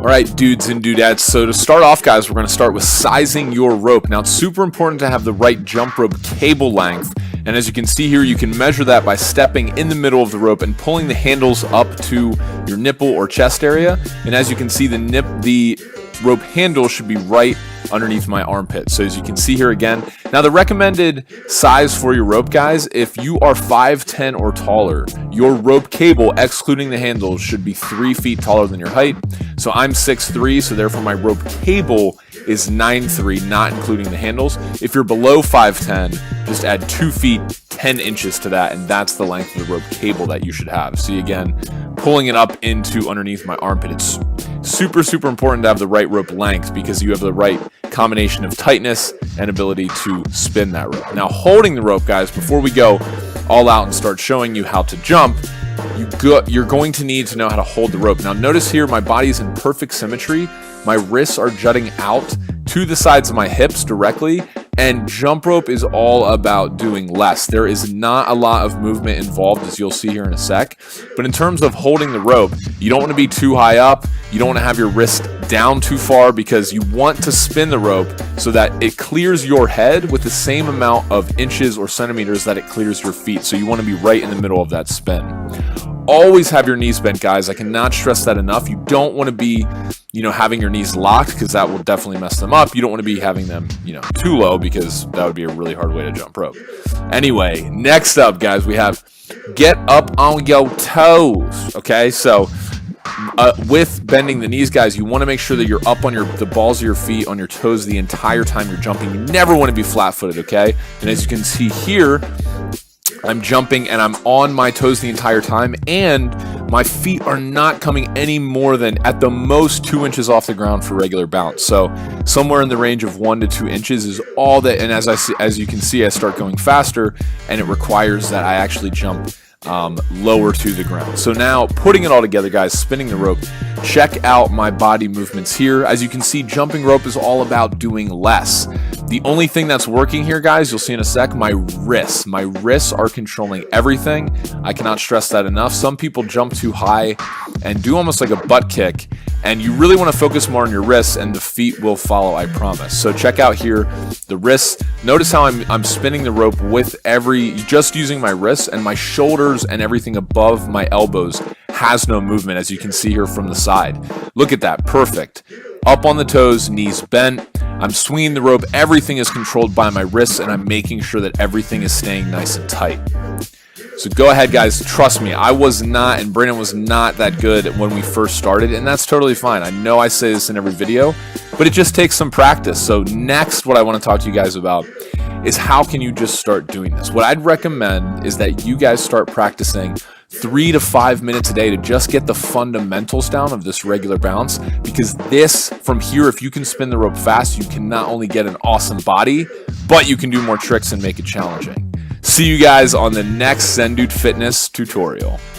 All right, dudes and dudettes, so to start off, guys, we're going to start with sizing your rope. Now, it's super important to have the right jump rope cable length, and as you can see here, you can measure that by stepping in the middle of the rope and pulling the handles up to your nipple or chest area, and as you can see, the rope handle should be right underneath my armpit. So as you can see here again, now the recommended size for your rope, guys, if you are 5'10" or taller, your rope cable, excluding the handles, should be 3 feet taller than your height. So I'm 6'3", so therefore my rope cable is 9'3", not including the handles. If you're below 5'10", just add 2 feet 10 inches to that, and that's the length of the rope cable that you should have. See, again, pulling it up into underneath my armpit. It's super important to have the right rope length because you have the right combination of tightness and ability to spin that rope. Now, holding the rope, guys, before we go all out and start showing you how to jump, you're going to need to know how to hold the rope. Now, notice here my body's in perfect symmetry. My wrists are jutting out to the sides of my hips directly, and jump rope is all about doing less. There is not a lot of movement involved, as you'll see here in a sec. But in terms of holding the rope, you don't want to be too high up. You don't want to have your wrist down too far because you want to spin the rope so that it clears your head with the same amount of inches or centimeters that it clears your feet. So you want to be right in the middle of that spin. Always have your knees bent, guys. I cannot stress that enough. You don't want to be, having your knees locked because that will definitely mess them up. You don't want to be having them, too low because that would be a really hard way to jump rope. Anyway, next up, guys, we have get up on your toes. Okay, so with bending the knees, guys, you want to make sure that you're up on the balls of your feet, on your toes the entire time you're jumping. You never want to be flat-footed, okay? And as you can see here, I'm jumping and I'm on my toes the entire time, and my feet are not coming any more than at the most 2 inches off the ground for regular bounce. So somewhere in the range of 1 to 2 inches is all that. And as you can see, I start going faster, and it requires that I actually jump lower to the ground. So now putting it all together, guys, spinning the rope, check out my body movements here. As you can see, jumping rope is all about doing less. The only thing that's working here, guys, you'll see in a sec, my wrists. My wrists are controlling everything. I cannot stress that enough. Some people jump too high and do almost like a butt kick, and you really want to focus more on your wrists, and the feet will follow, I promise. So check out here the wrists. Notice how I'm spinning the rope with just using my wrists, and my shoulders and everything above my elbows has no movement, as you can see here from the side. Look at that, perfect. Up on the toes, knees bent. I'm swinging the rope. Everything is controlled by my wrists, and I'm making sure that everything is staying nice and tight. So go ahead, guys. Trust me, I was not, and Brandon was not that good when we first started, and that's totally fine. I know I say this in every video, but it just takes some practice. So next, what I want to talk to you guys about is how can you just start doing this? What I'd recommend is that you guys start practicing 3 to 5 minutes a day to just get the fundamentals down of this regular bounce, because this, from here, if you can spin the rope fast, you can not only get an awesome body, but you can do more tricks and make it challenging. See you guys on the next Zen Dude Fitness tutorial.